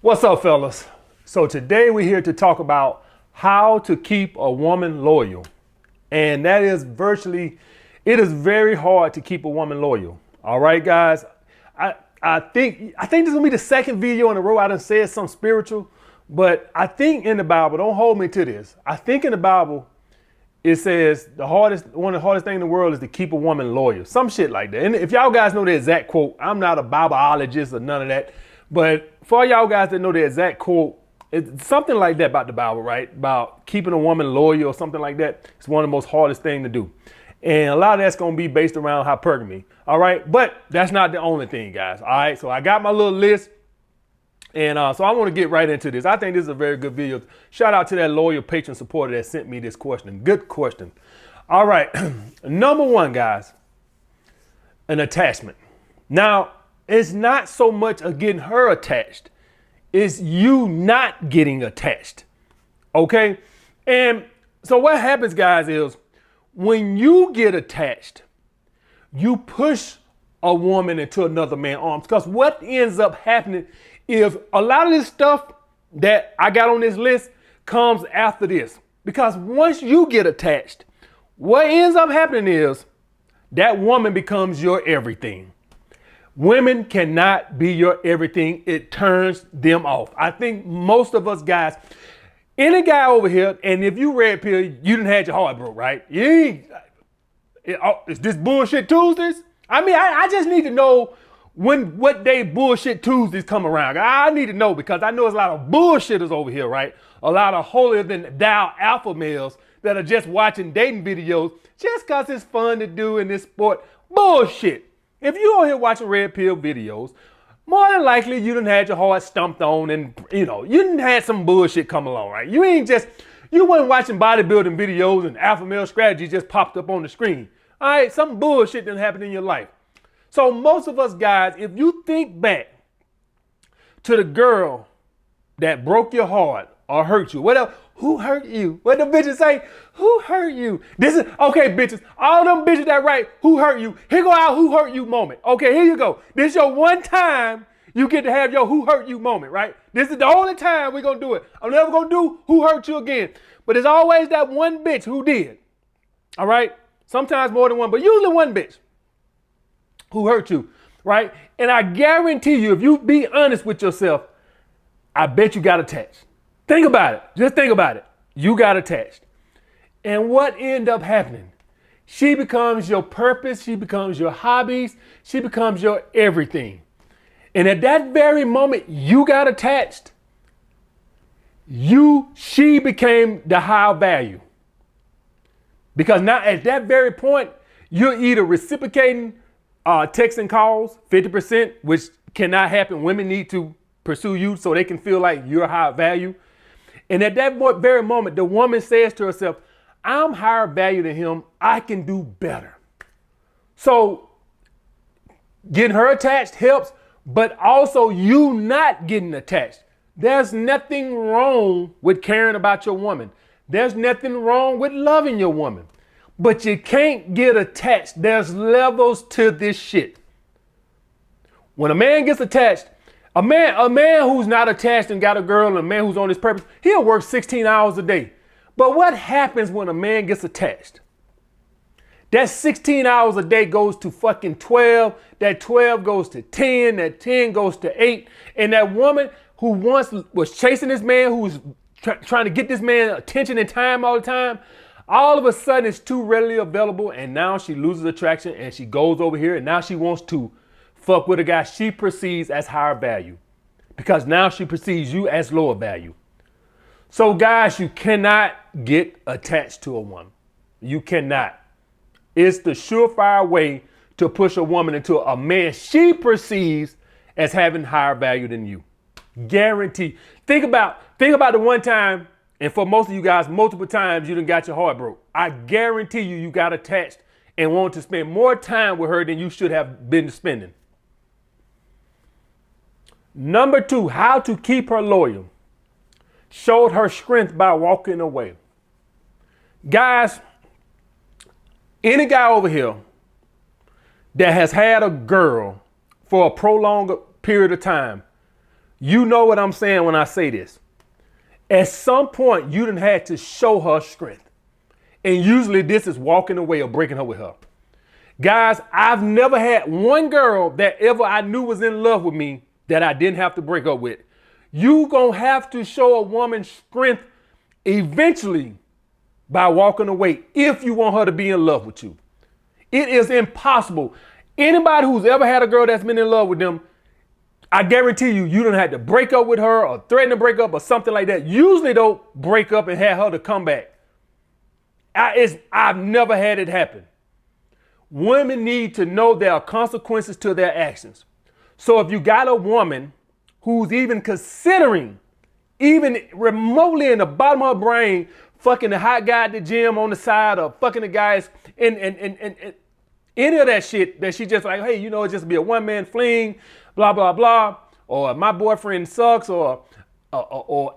What's up, fellas? So today we're here to talk about how to keep a woman loyal. And that is it is very hard to keep a woman loyal. All right, guys. I think this is gonna be the second video in a row I done said something spiritual, but I think in the Bible, don't hold me to this. I think in the Bible, it says one of the hardest things in the world is to keep a woman loyal. Some shit like that. And if y'all guys know the exact quote, I'm not a Bibleologist or none of that. But for y'all guys that know the exact quote, it's something like that about the Bible, right? About keeping a woman loyal or something like that. It's one of the most hardest things to do. And a lot of that's going to be based around hypergamy. All right. But that's not the only thing, guys. All right. So I got my little list. And so I want to get right into this. I think this is a very good video. Shout out to that loyal patron supporter that sent me this question. Good question. All right. Number one, guys, an attachment. Now, it's not so much of getting her attached. It's you not getting attached. Okay. And so what happens, guys, is when you get attached, you push a woman into another man's arms. Because what ends up happening is a lot of this stuff that I got on this list comes after this. Because once you get attached, what ends up happening is that woman becomes your everything. Women cannot be your everything. It turns them off. I think most of us guys, any guy over here, and if you red pill, you didn't had your heart broke, right? Is this bullshit Tuesdays? I mean, I just need to know what day bullshit Tuesdays come around. I need to know because I know there's a lot of bullshitters over here, right? A lot of holier than thou alpha males that are just watching dating videos just because it's fun to do in this sport. Bullshit. If you are here watching red pill videos, more than likely you done had your heart stumped on and, you done had some bullshit come along, right? You wasn't watching bodybuilding videos and alpha male strategy just popped up on the screen. All right, some bullshit done happened in your life. So most of us guys, if you think back to the girl that broke your heart or hurt you, whatever, who hurt you? What the bitches say? Who hurt you? This is, okay, bitches, all them bitches that write, who hurt you? Here go our who hurt you moment. Okay, here you go. This your one time you get to have your who hurt you moment, right? This is the only time we're going to do it. I'm never going to do who hurt you again. But there's always that one bitch who did. All right? Sometimes more than one, but usually one bitch who hurt you, right? And I guarantee you, if you be honest with yourself, I bet you got attached. Think about it. Just think about it. You got attached. And what ended up happening? She becomes your purpose. She becomes your hobbies. She becomes your everything. And at that very moment you got attached, she became the high value. Because now at that very point, you're either reciprocating texts and calls, 50%, which cannot happen. Women need to pursue you so they can feel like you're high value. And at that very moment, the woman says to herself, I'm higher value than him. I can do better. So getting her attached helps, but also you not getting attached. There's nothing wrong with caring about your woman. There's nothing wrong with loving your woman, but you can't get attached. There's levels to this shit. When a man gets attached, a man who's not attached and got a girl and a man who's on his purpose, he'll work 16 hours a day. But what happens when a man gets attached? That 16 hours a day goes to fucking 12. That 12 goes to 10. That 10 goes to 8. And that woman who once was chasing this man, who was trying to get this man attention and time all the time, all of a sudden it's too readily available. And now she loses attraction and she goes over here and now she wants to fuck with a guy she perceives as higher value because now she perceives you as lower value. So guys, you cannot get attached to a woman. You cannot. It's the surefire way to push a woman into a man she perceives as having higher value than you. Guarantee. Think about the one time, and for most of you guys, multiple times you done got your heart broke. I guarantee you got attached and wanted to spend more time with her than you should have been spending. Number two, how to keep her loyal. Showed her strength by walking away. Guys, any guy over here that has had a girl for a prolonged period of time, you know what I'm saying when I say this. At some point, you done had to show her strength. And usually this is walking away or breaking up with her. Guys, I've never had one girl that ever I knew was in love with me that I didn't have to break up with. You gonna have to show a woman strength eventually by walking away if you want her to be in love with you. It is impossible. Anybody who's ever had a girl that's been in love with them, I guarantee you, you done had to break up with her or threaten to break up or something like that. Usually don't break up and have her to come back. I've never had it happen. Women need to know there are consequences to their actions. So if you got a woman who's even considering, even remotely in the bottom of her brain, fucking the hot guy at the gym on the side or fucking the guys and any of that shit that she just like, hey, you know, it just be a one-man fling, blah, blah, blah, or my boyfriend sucks or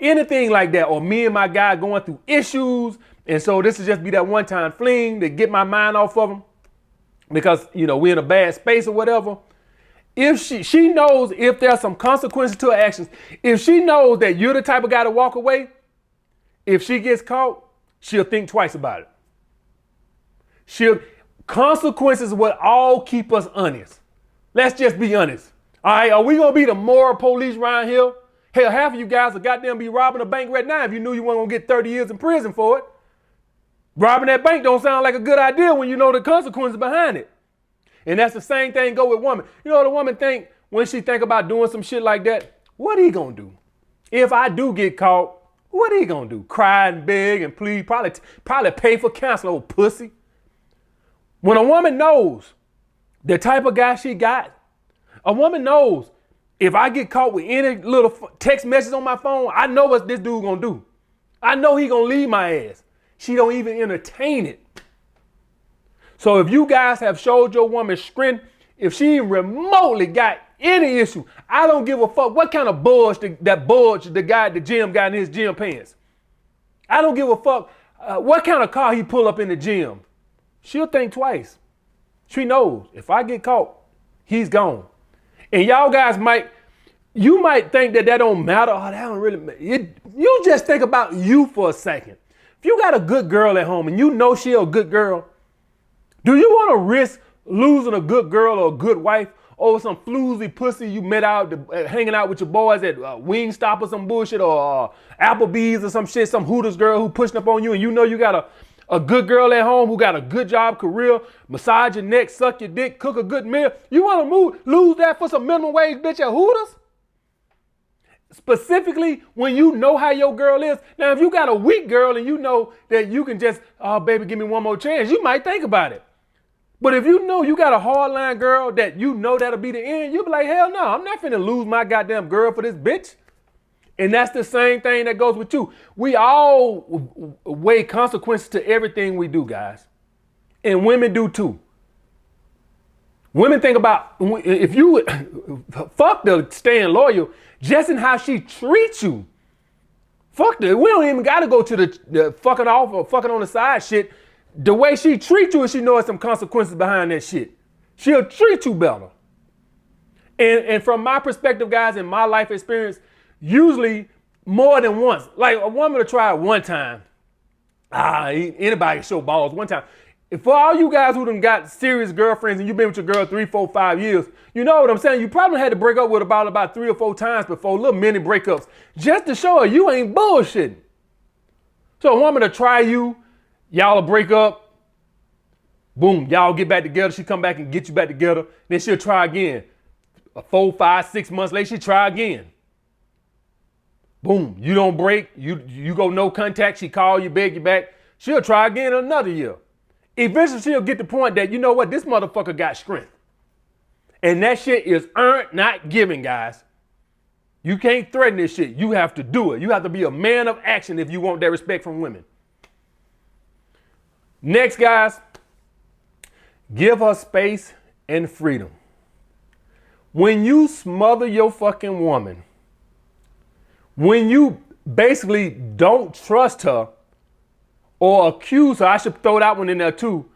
anything like that, or me and my guy going through issues, and so this will just be that one-time fling to get my mind off of him because, you know, we're in a bad space or whatever. If she knows if there's some consequences to her actions, if she knows that you're the type of guy to walk away, if she gets caught, she'll think twice about it. Consequences will all keep us honest. Let's just be honest. All right, are we gonna be the moral police around here? Hell, half of you guys will goddamn be robbing a bank right now if you knew you weren't gonna get 30 years in prison for it. Robbing that bank don't sound like a good idea when you know the consequences behind it. And that's the same thing go with women. You know what a woman think when she think about doing some shit like that? What he gonna do? If I do get caught, what he gonna do? Cry and beg and plead, probably pay for counsel, old pussy. When a woman knows the type of guy she got, a woman knows if I get caught with any little text message on my phone, I know what this dude gonna do. I know he gonna leave my ass. She don't even entertain it. So if you guys have showed your woman strength, if she remotely got any issue, I don't give a fuck what kind of bulge the guy at the gym got in his gym pants. I don't give a fuck what kind of car he pull up in the gym. She'll think twice. She knows if I get caught, he's gone. And y'all guys might think that don't matter. Oh, that don't really matter. You just think about you for a second. If you got a good girl at home and you know she a good girl, do you want to risk losing a good girl or a good wife over some floozy pussy you met out hanging out with your boys at Wingstop or some bullshit or Applebee's or some shit, some Hooters girl who pushing up on you and you know you got a good girl at home who got a good job, career, massage your neck, suck your dick, cook a good meal. You want to lose that for some minimum wage bitch at Hooters? Specifically when you know how your girl is. Now, if you got a weak girl and you know that you can just, oh, baby, give me one more chance, you might think about it. But if you know you got a hardline girl that you know that'll be the end, you'll be like, hell no, I'm not finna lose my goddamn girl for this bitch. And that's the same thing that goes with you. We all weigh consequences to everything we do, guys. And women do too. Women think about, if you, fuck the staying loyal, just in how she treats you. Fuck that. We don't even got to go to the fucking off or fucking on the side shit. The way she treats you, and she knows some consequences behind that shit. She'll treat you better. And from my perspective, guys, in my life experience, usually more than once. Like a woman will try it one time. Anybody can show balls one time. For all you guys who done got serious girlfriends and you've been with your girl 3, 4, 5 years, you know what I'm saying? You probably had to break up with about 3 or 4 times before, little mini breakups, just to show her you ain't bullshitting. So a woman to try you, y'all will break up, boom, y'all get back together, she come back and get you back together, then she'll try again. 4, 5, 6 months later, she try again. Boom, you don't break, you go no contact, she call you, beg you back, she'll try again in another year. Eventually she'll get the point that, you know what, this motherfucker got strength. And that shit is earned, not given, guys. You can't threaten this shit. You have to do it. You have to be a man of action if you want that respect from women. Next, guys, give her space and freedom. When you smother your fucking woman, when you basically don't trust her, or accuse her, I should throw that one in there too.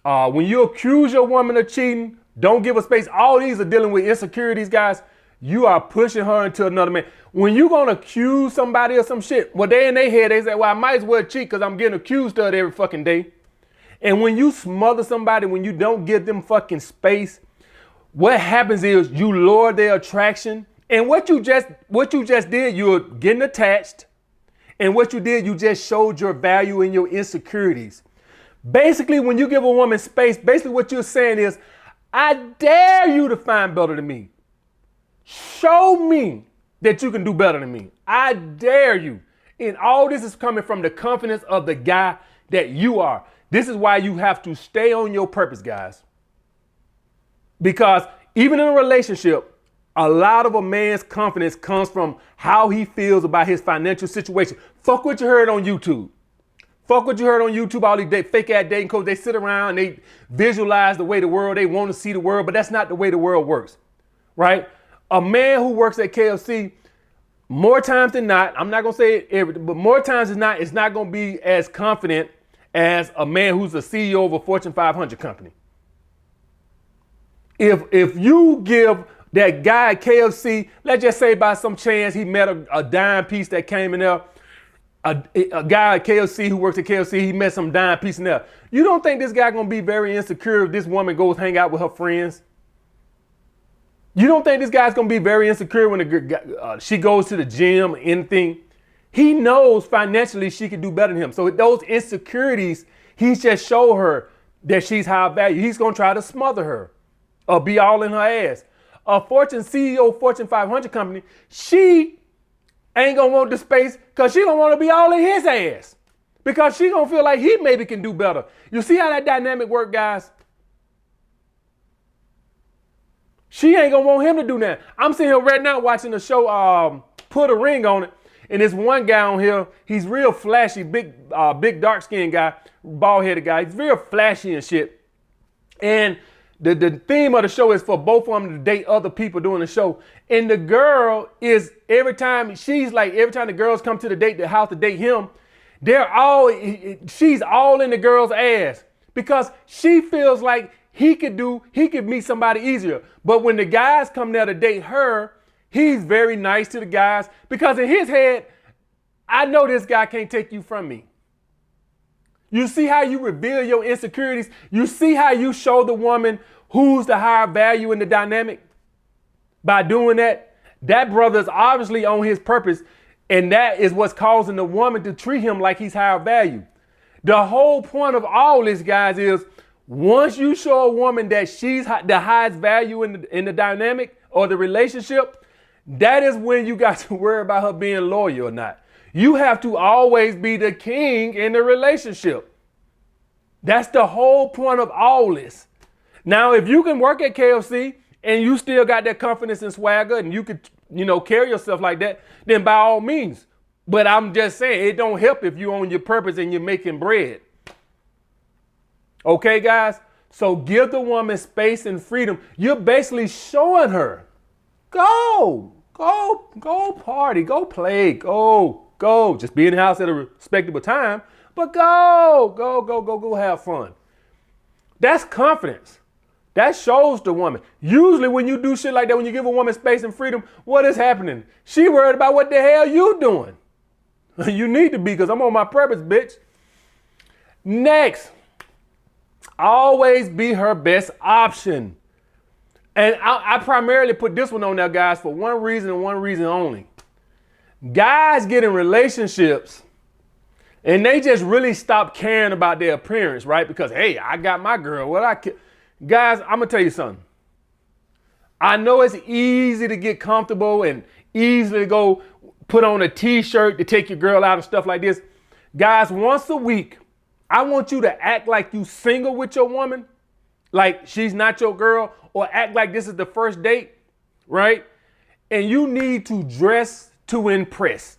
When you accuse your woman of cheating, Don't give her space. All these are dealing with insecurities, guys. You are pushing her into another man. When you gonna accuse somebody of some shit, well, they in their head, they say, well, I might as well cheat because I'm getting accused of it every fucking day. And when you smother somebody, when you don't give them fucking space, what happens is you lower their attraction. And what you just did, you're getting attached. And what you did, you just showed your value and your insecurities. Basically, when you give a woman space, basically what you're saying is, I dare you to find better than me. Show me that you can do better than me. I dare you. And all this is coming from the confidence of the guy that you are. This is why you have to stay on your purpose, guys. Because even in a relationship, a lot of a man's confidence comes from how he feels about his financial situation. Fuck what you heard on YouTube. Fuck what you heard on YouTube, all these fake ass dating coaches. They sit around and they visualize the way the world, they want to see the world, but that's not the way the world works, right? A man who works at KFC, more times than not, I'm not going to say it every, but more times than not, it's not going to be as confident as a man who's a CEO of a Fortune 500 company. If you give that guy at KFC, let's just say by some chance he met a dime piece that came in there, a guy at KFC who works at KFC, he met some dime piece in there. You don't think this guy going to be very insecure if this woman goes hang out with her friends? You don't think this guy's going to be very insecure when she goes to the gym or anything? He knows financially she could do better than him. So those insecurities, he's just showed her that she's high value. He's going to try to smother her or be all in her ass. A Fortune CEO, Fortune 500 company, she ain't going to want the space because she don't want to be all in his ass. Because she going to feel like he maybe can do better. You see how that dynamic work, guys? She ain't gonna want him to do that. I'm sitting here right now watching the show, Put a Ring on It. And this one guy on here, he's real flashy, big dark skinned guy, bald headed guy. He's real flashy and shit. And the theme of the show is for both of them to date other people doing the show. And the girl is every time the girls come to the house to date him, she's all in the girl's ass because she feels like he could meet somebody easier. But when the guys come there to date her, he's very nice to the guys because in his head, I know this guy can't take you from me. You see how you reveal your insecurities? You see how you show the woman who's the higher value in the dynamic? By doing that, that brother's obviously on his purpose, and that is what's causing the woman to treat him like he's higher value. The whole point of all this, guys, is once you show a woman that she's the highest value in the dynamic or the relationship, that is when you got to worry about her being loyal or not. You have to always be the king in the relationship. That's the whole point of all this. Now, if you can work at KFC and you still got that confidence and swagger and you could, carry yourself like that, then by all means. But I'm just saying, it don't help if you own your purpose and you're making bread. Okay, guys? So give the woman space and freedom. You're basically showing her, go party, go play, go. Just be in the house at a respectable time, but go have fun. That's confidence. That shows the woman. Usually when you do shit like that, when you give a woman space and freedom, what is happening? She worried about what the hell you doing. You need to be, because I'm on my purpose, bitch. Next. Always be her best option. And I primarily put this one on there, guys, for one reason and one reason only. Guys get in relationships and they just really stop caring about their appearance, right? Because, hey, I got my girl. Guys, I'm going to tell you something. I know it's easy to get comfortable and easily go put on a t-shirt to take your girl out and stuff like this. Guys, once a week, I want you to act like you single with your woman, like she's not your girl, or act like this is the first date, right? And you need to dress to impress.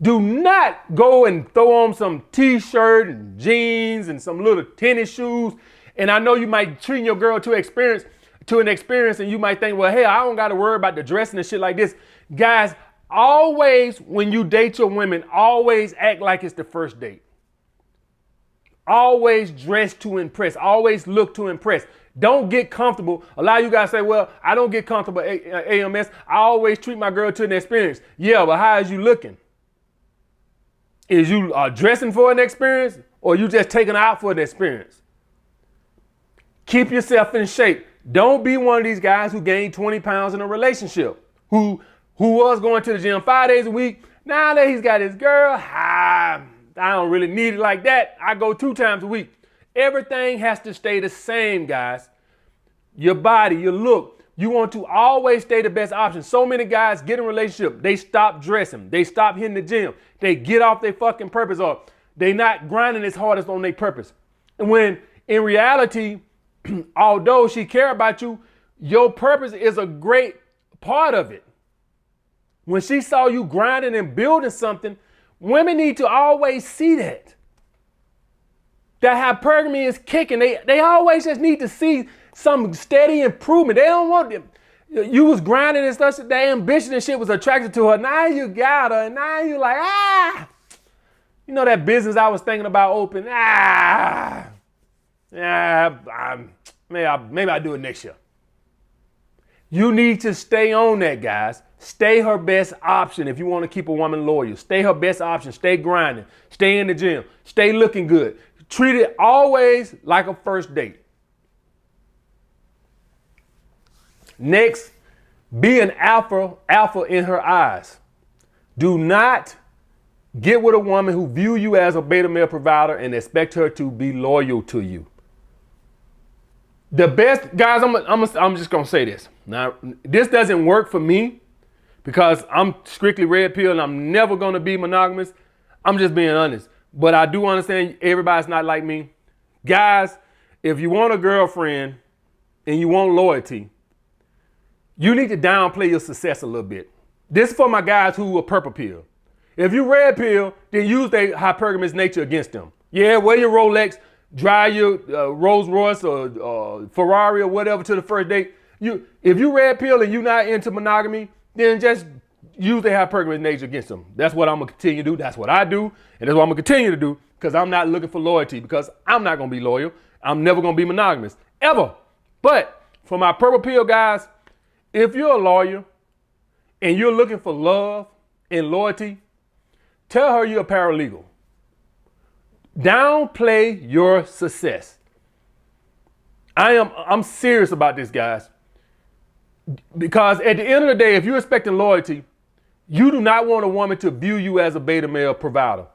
Do not go and throw on some t-shirt and jeans and some little tennis shoes. And I know you might treat your girl to an experience and you might think, well, hey, I don't got to worry about the dressing and shit like this. Guys, always when you date your women, always act like it's the first date. Always dress to impress. Always look to impress. Don't get comfortable. A lot of you guys say, well, I don't get comfortable AMS. I always treat my girl to an experience. Yeah, but how is you looking? Is you dressing for an experience, or you just taking her out for an experience? Keep yourself in shape. Don't be one of these guys who gained 20 pounds in a relationship, who was going to the gym 5 days a week. Now that he's got his girl, I don't really need it like that. I go 2 times a week. Everything has to stay the same, guys. Your body, your look. You want to always stay the best option. So many guys get in a relationship. They stop dressing. They stop hitting the gym. They get off their fucking purpose, or they not grinding as hard as on their purpose. And when in reality, although she care about you, your purpose is a great part of it. When she saw you grinding and building something, women need to always see that. That hypergamy is kicking. They always just need to see some steady improvement. They don't want them. You was grinding and stuff. The ambition and shit was attracted to her. Now you got her. And now you like, you know that business I was thinking about open. Maybe I'll do it next year. You need to stay on that, guys. Stay her best option if you want to keep a woman loyal. Stay her best option. Stay grinding. Stay in the gym. Stay looking good. Treat it always like a first date. Next, be an alpha in her eyes. Do not get with a woman who view you as a beta male provider and expect her to be loyal to you. The best, guys, I'm just going to say this. Now, this doesn't work for me because I'm strictly red pill and I'm never going to be monogamous. I'm just being honest. But I do understand everybody's not like me. Guys, if you want a girlfriend and you want loyalty, you need to downplay your success a little bit. This is for my guys who are purple pill. If you red pill, then use their hypergamous nature against them. Yeah, wear your Rolex, drive your Rolls Royce or Ferrari or whatever to the first date. If you red pill and you're not into monogamy, then just use their hypergamous nature against them. That's what I'm going to continue to do. That's what I do. And that's what I'm going to continue to do because I'm not looking for loyalty because I'm not going to be loyal. I'm never going to be monogamous, ever. But for my purple pill guys, if you're a lawyer and you're looking for love and loyalty, tell her you're a paralegal. Downplay your success. I'm serious about this, guys. Because at the end of the day, if you're expecting loyalty, you do not want a woman to view you as a beta male provider.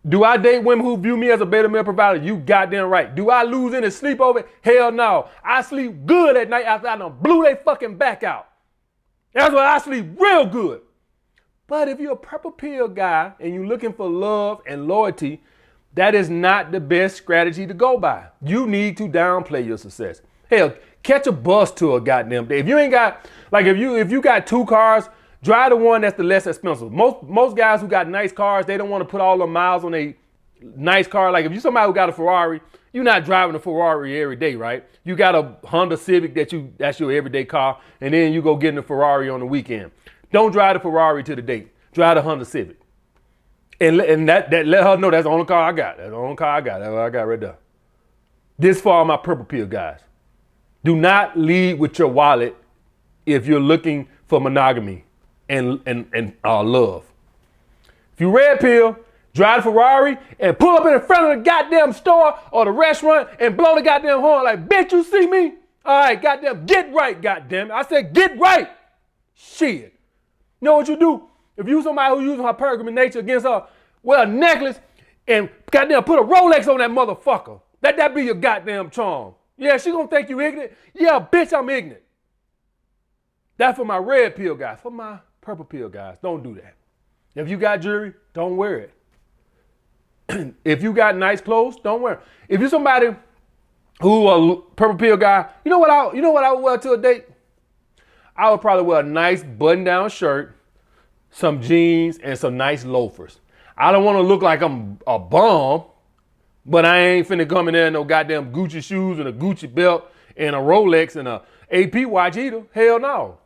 Do I date women who view me as a beta male provider? You goddamn right. Do I lose any sleep over it? Hell no. I sleep good at night after I done blew they fucking back out. That's why I sleep real good. But if you're a purple pill guy and you're looking for love and loyalty, that is not the best strategy to go by. You need to downplay your success. Hell, catch a bus to a goddamn day. If you ain't got, like if you got 2 cars, drive the one that's the less expensive. Most guys who got nice cars, they don't want to put all the miles on a nice car. Like if you're somebody who got a Ferrari, you're not driving a Ferrari every day, right? You got a Honda Civic that's your everyday car, and then you go get in a Ferrari on the weekend. Don't drive the Ferrari to the date. Drive the Honda Civic. And that let her know that's the only car I got. That's the only car I got. That's what I got right there. This for all my purple pill guys. Do not lead with your wallet if you're looking for monogamy and love. If you red pill, drive the Ferrari and pull up in front of the goddamn store or the restaurant and blow the goddamn horn like, bitch, you see me? All right, goddamn, get right, goddamn. I said, get right. Shit. You know what you do? If you somebody who using her hypergamy nature against her, wear a necklace and goddamn put a Rolex on that motherfucker. Let that be your goddamn charm. Yeah, she gonna think you ignorant. Yeah, bitch, I'm ignorant. That's for my red pill guys. For my purple pill guys, don't do that. If you got jewelry, don't wear it. If you got nice clothes, don't wear it. If you're somebody who a purple pill guy, you know what I would wear to a date? I would probably wear a nice button-down shirt, some jeans, and some nice loafers. I don't want to look like I'm a bum, but I ain't finna come in there in no goddamn Gucci shoes and a Gucci belt and a Rolex and a AP watch either. Hell no.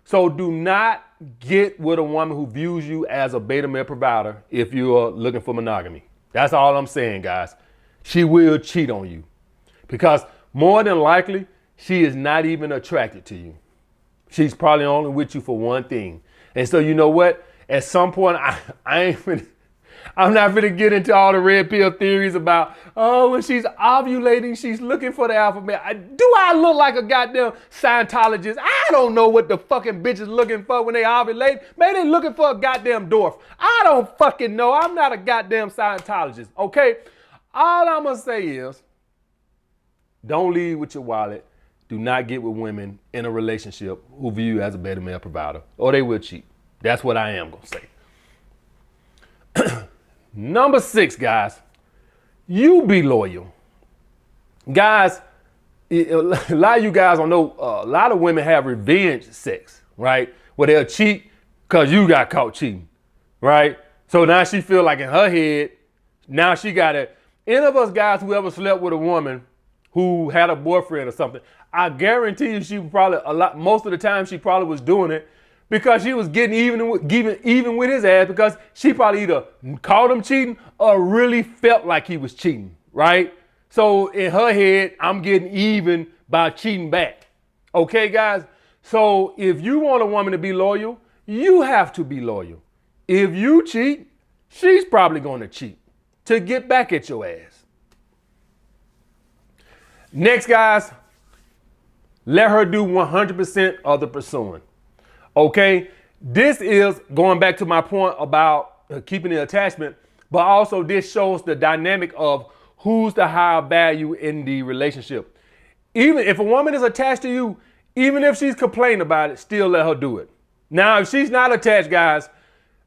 So do not get with a woman who views you as a beta male provider if you're looking for monogamy. That's all I'm saying, guys. She will cheat on you. Because more than likely, she is not even attracted to you. She's probably only with you for one thing. And so you know what? At some point, I'm not going to get into all the red pill theories about, oh, when she's ovulating, she's looking for the alphabet. Do I look like a goddamn Scientologist? I don't know what the fucking bitch is looking for when they ovulate. Maybe they looking for a goddamn dwarf. I don't fucking know. I'm not a goddamn Scientologist, okay? All I'm going to say is, don't lead with your wallet. Do not get with women in a relationship who view you as a beta male provider, or they will cheat. That's what I am going to say. Number 6, guys, you be loyal. Guys, a lot of you guys don't know, a lot of women have revenge sex, right? Where they'll cheat because you got caught cheating, right? So now she feel like in her head, now she got it. Any of us guys who ever slept with a woman who had a boyfriend or something, I guarantee you she probably, most of the time she probably was doing it because she was getting even with his ass because she probably either caught him cheating or really felt like he was cheating, right? So in her head, I'm getting even by cheating back. Okay, guys? So if you want a woman to be loyal, you have to be loyal. If you cheat, she's probably going to cheat to get back at your ass. Next, guys, let her do 100% of the pursuing. Okay, this is going back to my point about keeping the attachment, but also this shows the dynamic of who's the higher value in the relationship. Even if a woman is attached to you, even if she's complaining about it, still let her do it. Now, if she's not attached, guys,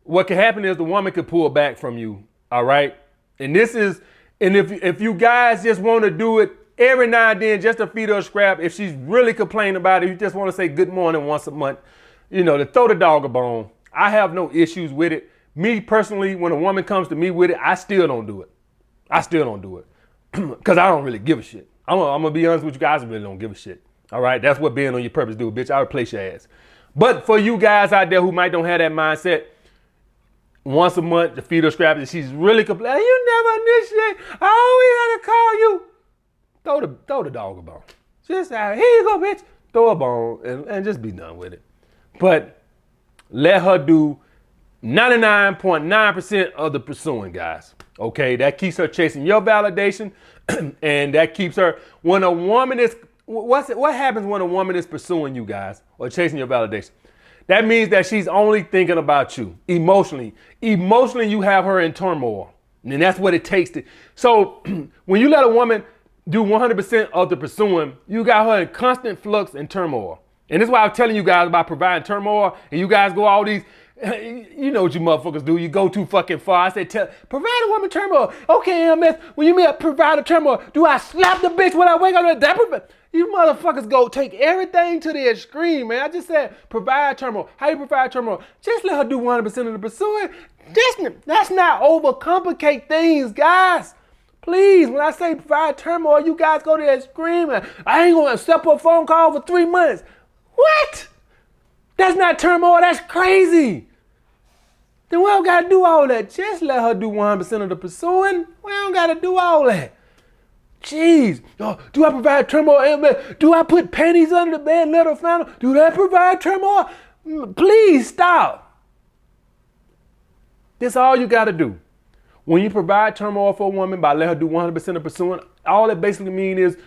what can happen is the woman could pull back from you. All right. And if you guys just want to do it every now and then just to feed her a scrap, if she's really complaining about it, you just want to say good morning once a month, to throw the dog a bone. I have no issues with it. Me personally, when a woman comes to me with it, I still don't do it. Because I don't really give a shit. I'm going to be honest with you guys, I really don't give a shit. All right, that's what being on your purpose do, bitch. I'll replace your ass. But for you guys out there who might don't have that mindset, once a month to feed her scraps, and she's really complaining, you never initiate. I always had to call you. Throw the dog a bone. Just here you go, bitch. Throw a bone and just be done with it. But let her do 99.9% of the pursuing, guys. Okay, that keeps her chasing your validation, and that keeps her. When a woman is, what happens when a woman is pursuing you, guys, or chasing your validation? That means that she's only thinking about you emotionally. Emotionally, you have her in turmoil, and that's what it takes to. So when you let a woman do 100% of the pursuing, you got her in constant flux and turmoil. And this is why I'm telling you guys about providing turmoil, and you guys go all these, you know what you motherfuckers do. You go too fucking far. I said, provide a woman turmoil. Okay, MS, when you mean provide a turmoil, do I slap the bitch when I wake up? You motherfuckers go take everything to the extreme, man. I just said provide turmoil. How you provide turmoil? Just let her do 100% of the pursuing. That's not overcomplicate things, guys. Please, when I say provide turmoil, you guys go to the extreme. I ain't going to accept a phone call for 3 months. What? That's not turmoil. That's crazy. Then we don't got to do all that. Just let her do 100% of the pursuing. We don't got to do all that. Jeez. Oh, do I provide turmoil? Do I put panties under the bed and let her find them? Do that provide turmoil? Please stop. That's all you got to do. When you provide turmoil for a woman by letting her do 100% of pursuing, all it basically means is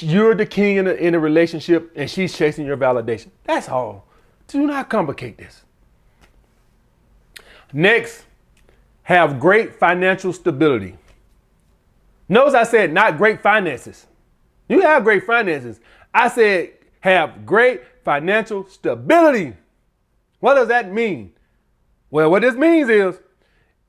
you're the king in a relationship and she's chasing your validation. That's all. Do not complicate this. Next, have great financial stability. Notice I said not great finances. You have great finances. I said have great financial stability. What does that mean? Well, what this means is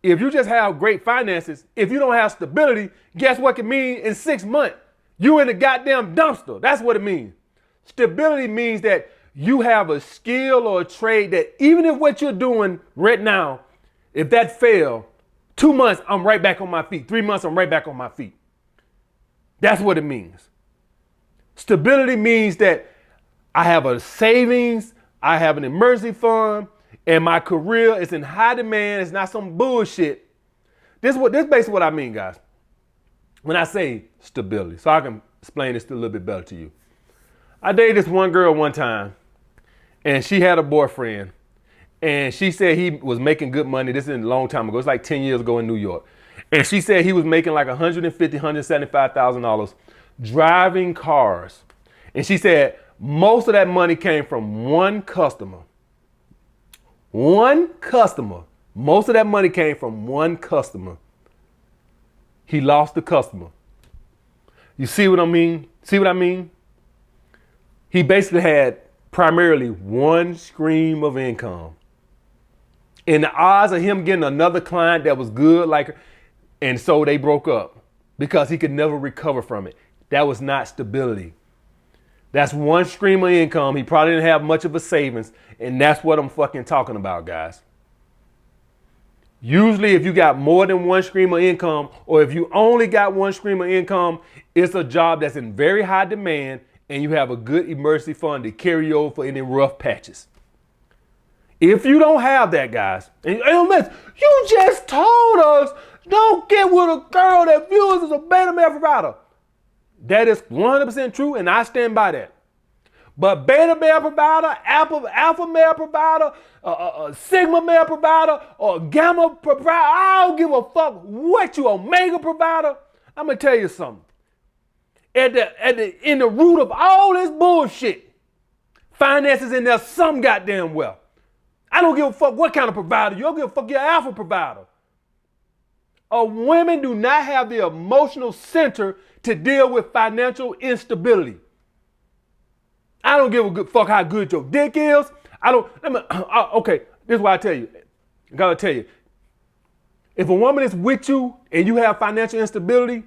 if you just have great finances, if you don't have stability, guess what it can mean in 6 months? You in the goddamn dumpster. That's what it means. Stability means that you have a skill or a trade that even if what you're doing right now, if that fail, 2 months, I'm right back on my feet. 3 months, I'm right back on my feet. That's what it means. Stability means that I have a savings, I have an emergency fund, and my career is in high demand. It's not some bullshit. This basically what I mean, guys, when I say stability. So I can explain this a little bit better to you. I dated this one girl one time, and she had a boyfriend, and she said he was making good money. This is a long time ago. It's like 10 years ago in New York. And she said he was making like $150,000, $175,000 driving cars. And she said most of that money came from one customer. One customer. Most of that money came from one customer. He lost the customer. You see what I mean? See what I mean? He basically had primarily one stream of income. And the odds of him getting another client that was good, and so they broke up because he could never recover from it. That was not stability. That's one stream of income. He probably didn't have much of a savings. And that's what I'm fucking talking about, guys. Usually if you got more than one stream of income, or if you only got one stream of income, it's a job that's in very high demand and you have a good emergency fund to carry over for any rough patches. If you don't have that, guys, and you just told us don't get with a girl that views as a beta male provider. That is 100% true, and I stand by that. But beta male provider, alpha male provider, sigma male provider, or gamma provider, I don't give a fuck what you omega provider. I'm gonna tell you something. In the root of all this bullshit, finances in there some goddamn well. I don't give a fuck what kind of provider you. I don't give a fuck you're an alpha provider. Women do not have the emotional center to deal with financial instability. I don't give a good fuck how good your dick is. Okay, this is what I tell you. I gotta tell you. If a woman is with you and you have financial instability,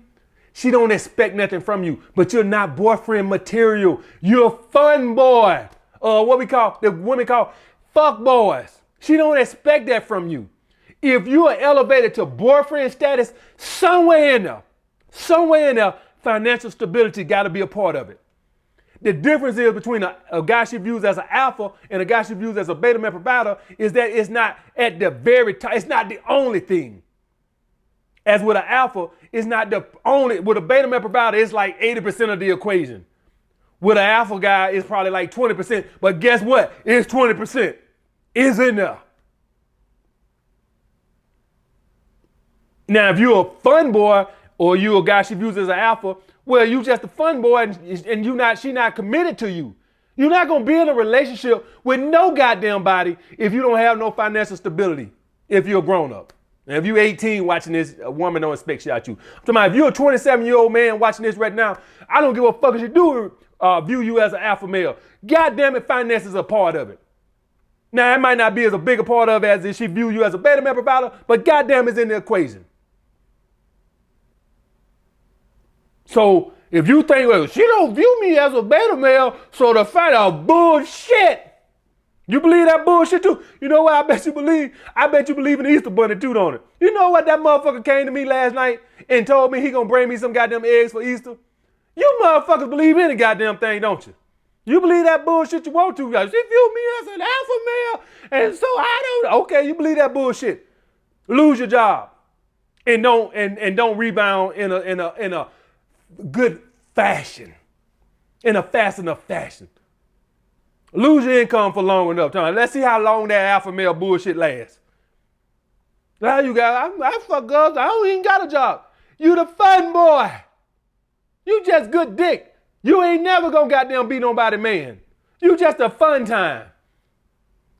she don't expect nothing from you, but you're not boyfriend material. You're a fun boy. The women call fuck boys. She don't expect that from you. If you are elevated to boyfriend status, somewhere in there, financial stability got to be a part of it. The difference is between a guy she views as an alpha and a guy she views as a beta male provider is that it's not at the very top. It's not the only thing. As with an alpha, it's not the only. With a beta male provider, it's like 80% of the equation. With an alpha guy, it's probably like 20%. But guess what? It's 20%. It's in there. Now, if you're a fun boy or you a guy she views as an alpha, well, you just a fun boy and she not committed to you. You're not going to be in a relationship with no goddamn body if you don't have no financial stability, if you're a grown up. And if you're 18 watching this, a woman don't expect shit out you. I'm talking about if you're a 27-year-old man watching this right now, I don't give a fuck if you do view you as an alpha male. God damn it, finances are a part of it. Now, it might not be as a big a part of it as if she view you as a beta male provider, but goddamn it's in the equation. So if you think, well, she don't view me as a beta male, so the fight out bullshit. You believe that bullshit too? You know what I bet you believe? I bet you believe in the Easter Bunny too, don't it? You know what that motherfucker came to me last night and told me he gonna bring me some goddamn eggs for Easter? You motherfuckers believe any goddamn thing, don't you? You believe that bullshit you want to. She viewed me as an alpha male, and so I don't. Okay, you believe that bullshit. Lose your job, and don't rebound in a good fashion, in a fast enough fashion. Lose your income for long enough time. Let's see how long that alpha male bullshit lasts. Now you got, I fuck girls, I don't even got a job. You the fun boy. You just good dick. You ain't never gonna goddamn be nobody man. You just a fun time.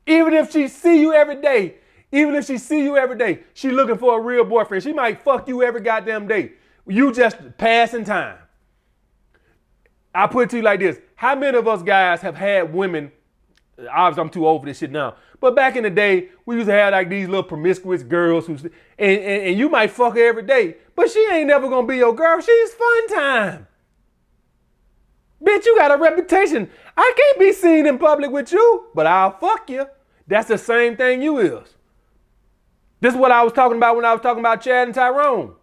Even if she see you every day, she looking for a real boyfriend. She might fuck you every goddamn day. You just passing time. I put it to you like this. How many of us guys have had women, obviously I'm too old for this shit now, but back in the day, we used to have like these little promiscuous girls and you might fuck her every day, but she ain't never gonna be your girl. She's fun time. Bitch, you got a reputation. I can't be seen in public with you, but I'll fuck you. That's the same thing you is. This is what I was talking about when I was talking about Chad and Tyrone.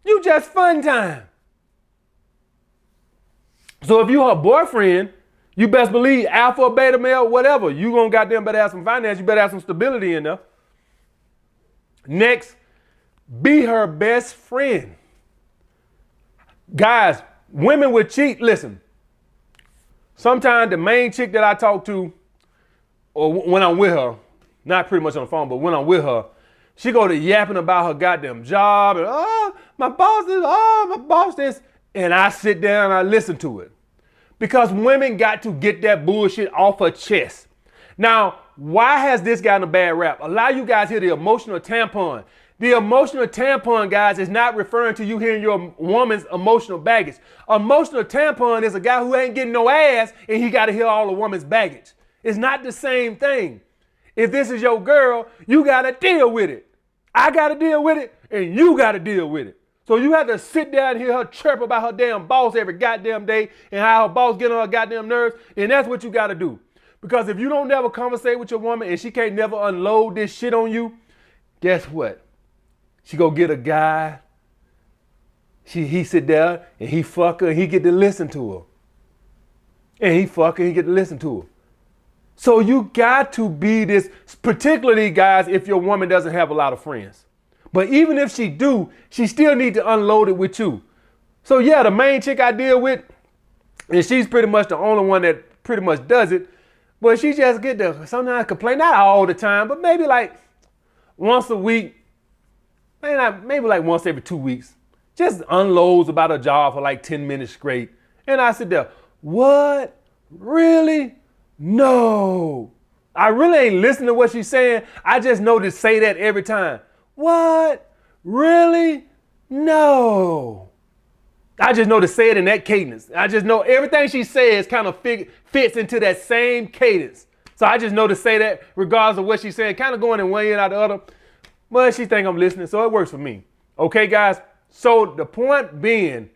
You just fun time. So if you her boyfriend, you best believe alpha or beta male, whatever, you gonna goddamn better have some finance, you better have some stability in there. Next, be her best friend. Guys, Women would cheat. Listen, sometimes the main chick that I talk to, or when I'm with her, not pretty much on the phone, but when I'm with her, she go to yapping about her goddamn job and my boss this, and I sit down and I listen to it. Because women got to get that bullshit off her chest. Now, why has this gotten a bad rap? A lot of you guys hear the emotional tampon. The emotional tampon, guys, is not referring to you hearing your woman's emotional baggage. Emotional tampon is a guy who ain't getting no ass and he got to hear all the woman's baggage. It's not the same thing. If this is your girl, you got to deal with it. I got to deal with it and you got to deal with it. So you have to sit down and hear her chirp about her damn boss every goddamn day and how her boss get on her goddamn nerves. And that's what you got to do. Because if you don't never conversate with your woman and she can't never unload this shit on you, guess what? She go get a guy. He sit there and he fuck her and he get to listen to her. And he fuck her and he get to listen to her. So you got to be this, particularly guys, if your woman doesn't have a lot of friends. But even if she do, she still need to unload it with you. So yeah, the main chick I deal with, and she's pretty much the only one that pretty much does it. But she just get to sometimes complain, not all the time, but maybe like once a week, maybe like once every 2 weeks, just unloads about her job for like 10 minutes straight. And I sit there, what? Really? No. I really ain't listening to what she's saying. I just know to say that every time. What? Really? No. I just know to say it in that cadence. I just know everything she says kind of fits into that same cadence. So I just know to say that regardless of what she's saying, kind of going in one ear and out the other. But she think I'm listening, so it works for me. Okay, guys? So the point being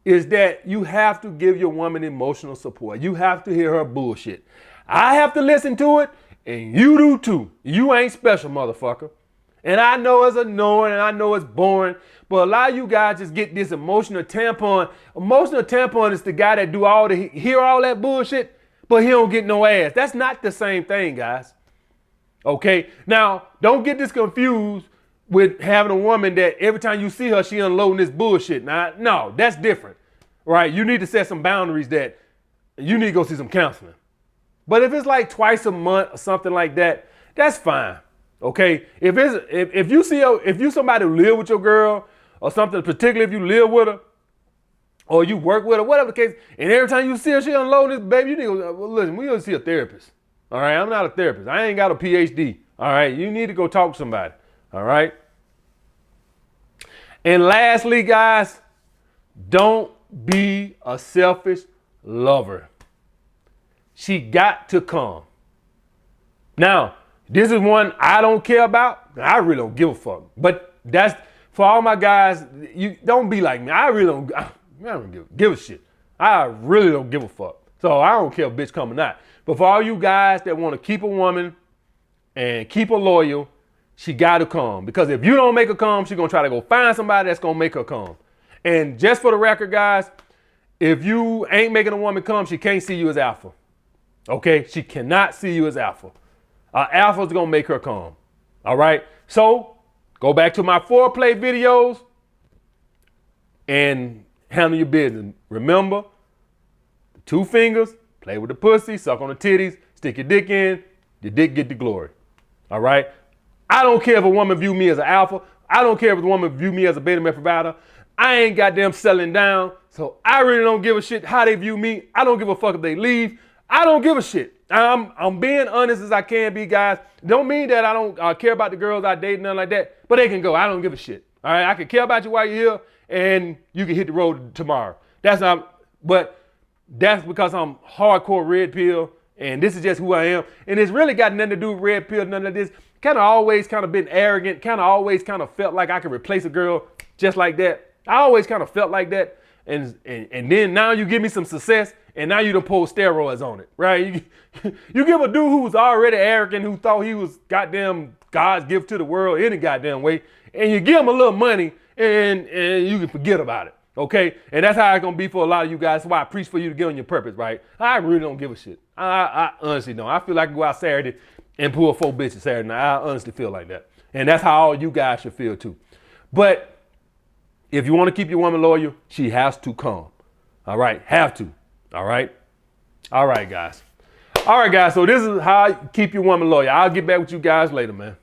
is that you have to give your woman emotional support. You have to hear her bullshit. I have to listen to it, and you do too. You ain't special, motherfucker. And I know it's annoying and I know it's boring, but a lot of you guys just get this emotional tampon. Emotional tampon is the guy that hear all that bullshit, but he don't get no ass. That's not the same thing, guys. Okay? Now, don't get this confused with having a woman that every time you see her, she unloading this bullshit. Now, no, that's different, right? You need to set some boundaries that you need to go see some counseling. But if it's like twice a month or something like that, that's fine. Okay, if you somebody who live with your girl or something, particularly if you live with her or you work with her, whatever the case, and every time you see her, she unload this, baby, you need to go, well, listen, we need to see a therapist. All right, I'm not a therapist. I ain't got a PhD. All right, you need to go talk to somebody. All right. And lastly, guys, don't be a selfish lover. She got to come. Now, this is one I don't care about. I really don't give a fuck. But that's for all my guys. You don't be like me. I don't give a shit. I really don't give a fuck. So I don't care if bitch come or not. But for all you guys that want to keep a woman and keep her loyal, she got to come. Because if you don't make her come, she's going to try to go find somebody that's going to make her come. And just for the record, guys, if you ain't making a woman come, she can't see you as alpha. Okay? She cannot see you as alpha. Alpha's gonna make her calm. All right. So go back to my foreplay videos and handle your business. Remember, 2 fingers, play with the pussy, suck on the titties, stick your dick in, your dick get the glory. All right. I don't care if a woman view me as an alpha. I don't care if a woman view me as a beta male provider. I ain't goddamn selling down. So I really don't give a shit how they view me. I don't give a fuck if they leave. I don't give a shit. I'm being honest as I can be, guys. Don't mean that I don't care about the girls I date, nothing like that. But they can go. I don't give a shit. All right, I can care about you while you're here, and you can hit the road tomorrow. But that's because I'm hardcore red pill, and this is just who I am. And it's really got nothing to do with red pill, none of this. Kind of always kind of been arrogant. Kind of always kind of felt like I could replace a girl just like that. I always kind of felt like that. And then now you give me some success, and now you done pull steroids on it, right? You give a dude who was already arrogant, who thought he was goddamn God's gift to the world any goddamn way, and you give him a little money, and you can forget about it, okay? And that's how it's gonna be for a lot of you guys. That's why I preach for you to get on your purpose, right? I really don't give a shit. I honestly don't. I feel like I can go out Saturday and pull 4 bitches Saturday night. I honestly feel like that. And that's how all you guys should feel too. But if you want to keep your woman loyal, she has to come. All right, have to. All right. All right, guys. All right, guys. So this is how I keep your woman loyal. I'll get back with you guys later, man.